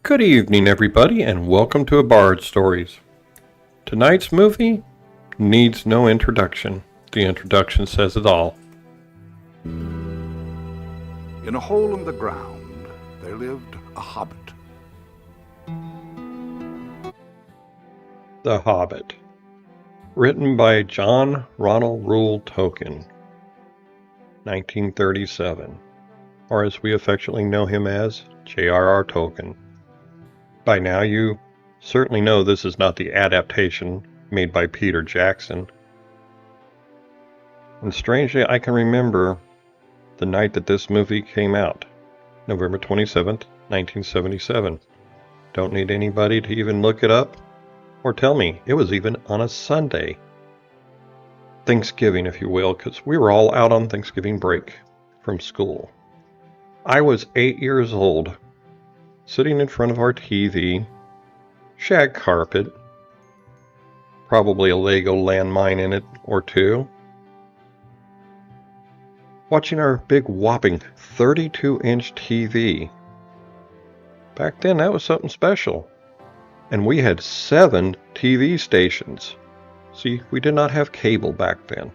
Good evening, everybody, and welcome to A Bard Stories. Tonight's movie needs no introduction. The introduction says it all. In a hole in the ground, there lived a hobbit. The Hobbit. Written by John Ronald Reuel Tolkien, 1937, or as we affectionately know him as, J.R.R. Tolkien. By now you certainly know this is not the adaptation made by Peter Jackson. And strangely, I can remember the night that this movie came out, November 27th, 1977. Don't need anybody to even look it up or tell me it was even on a Sunday. Thanksgiving, if you will, because we were all out on Thanksgiving break from school. I was 8 years old, sitting in front of our TV, shag carpet, probably a Lego landmine in it or two, watching our big whopping 32-inch TV. Back then that was something special. And we had 7 TV stations. See, we did not have cable back then.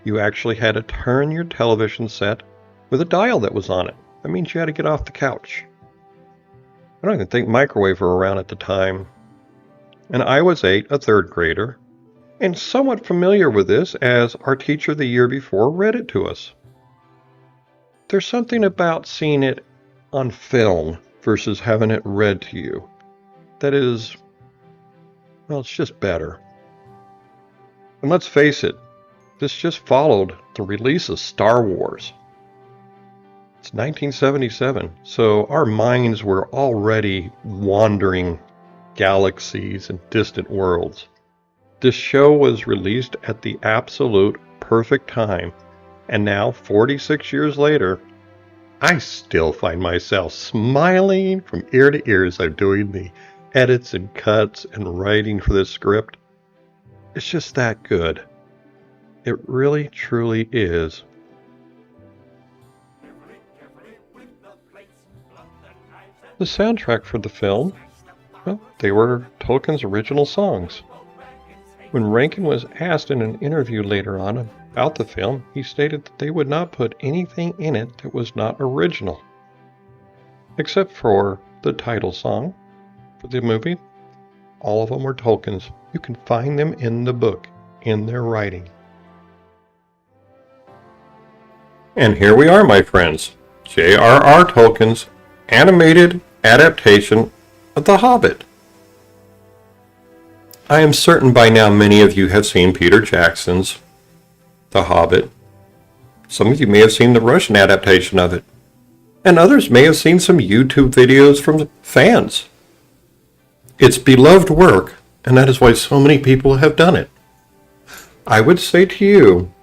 You actually had to turn your television set with a dial that was on it. That means you had to get off the couch. I don't even think microwave were around at the time. And I was 8, a third grader, and somewhat familiar with this as our teacher the year before read it to us. There's something about seeing it on film versus having it read to you that is, well, it's just better. And let's face it, this just followed the release of Star Wars. It's 1977, so our minds were already wandering galaxies and distant worlds. This show was released at the absolute perfect time, and now, 46 years later, I still find myself smiling from ear to ear as I'm doing the edits and cuts and writing for this script. It's just that good. It really, truly is. The soundtrack for the film, well, they were Tolkien's original songs. When Rankin was asked in an interview later on about the film, he stated that they would not put anything in it that was not original. Except for the title song for the movie. All of them were Tolkien's. You can find them in the book, in their writing. And here we are, my friends. J.R.R. Tolkien's animated adaptation of The Hobbit. I am certain by now many of you have seen Peter Jackson's The Hobbit. Some of you may have seen the Russian adaptation of it. And others may have seen some YouTube videos from fans. It's beloved work, and that is why so many people have done it. I would say to you,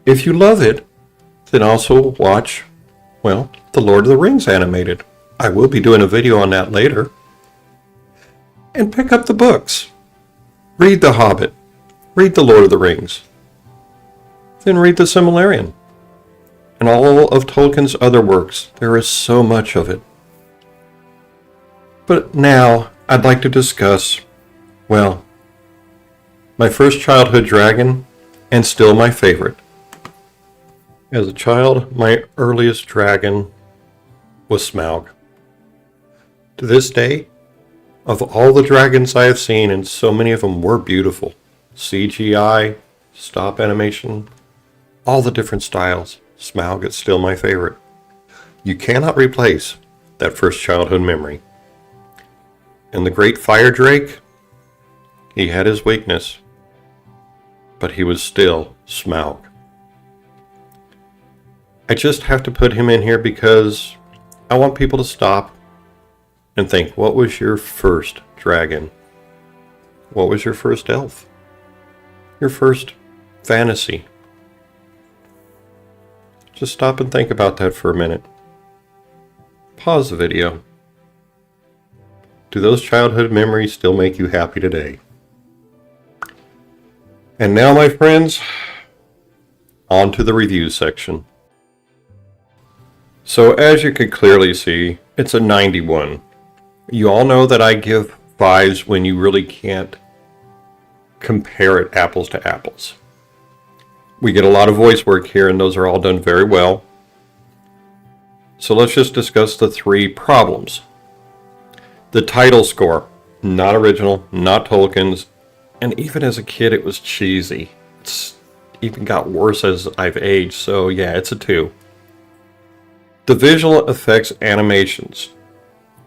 if you love it, then also watch, well, The Lord of the Rings animated. I will be doing a video on that later. And pick up the books. Read The Hobbit. Read The Lord of the Rings. Then read The Silmarillion. And all of Tolkien's other works. There is so much of it. But now, I'd like to discuss, well, my first childhood dragon, and still my favorite. As a child, my earliest dragon was Smaug. To this day, of all the dragons I have seen, and so many of them were beautiful, CGI, stop animation, all the different styles, Smaug is still my favorite. You cannot replace that first childhood memory. And the great fire drake, he had his weakness, but he was still Smaug. I just have to put him in here because I want people to stop and think, what was your first dragon? What was your first elf? Your first fantasy? Just stop and think about that for a minute. Pause the video. Do those childhood memories still make you happy today? And now, my friends, on to the review section. So as you can clearly see, it's a 91. You all know that I give 5s when you really can't compare it apples to apples. We get a lot of voice work here, and those are all done very well. So let's just discuss the 3 problems. The title score, not original, not Tolkien's, and even as a kid it was cheesy. It's even got worse as I've aged, so yeah, it's a 2. The visual effects animations.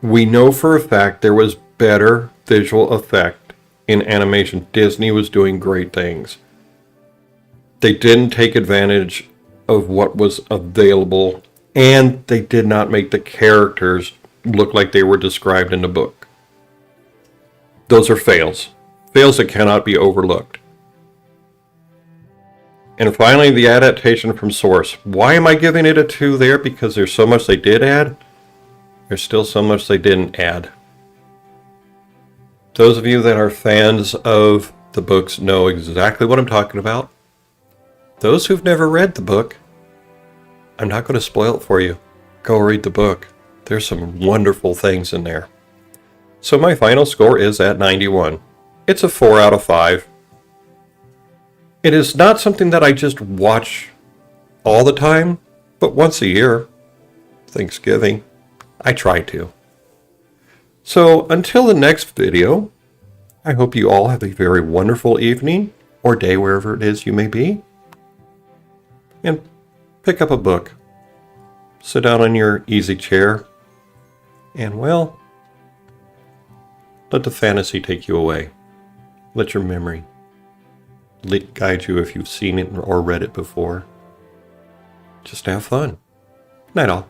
We know for a fact there was better visual effect in animation. Disney was doing great things. They didn't take advantage of what was available, and they did not make the characters look like they were described in the book. Those are fails. Fails that cannot be overlooked. And finally, the adaptation from source. Why am I giving it a 2 there? Because there's so much they did add. There's still so much they didn't add. Those of you that are fans of the books know exactly what I'm talking about. Those who've never read the book, I'm not going to spoil it for you. Go read the book. There's some wonderful things in there. So my final score is at 91. It's a 4 out of 5. It is not something that I just watch all the time, but once a year, Thanksgiving, I try to. So until the next video, I hope you all have a very wonderful evening or day wherever it is you may be. And pick up a book. Sit down in your easy chair and, well, let the fantasy take you away. Let your memory guide you if you've seen it or read it before. Just have fun. Night all.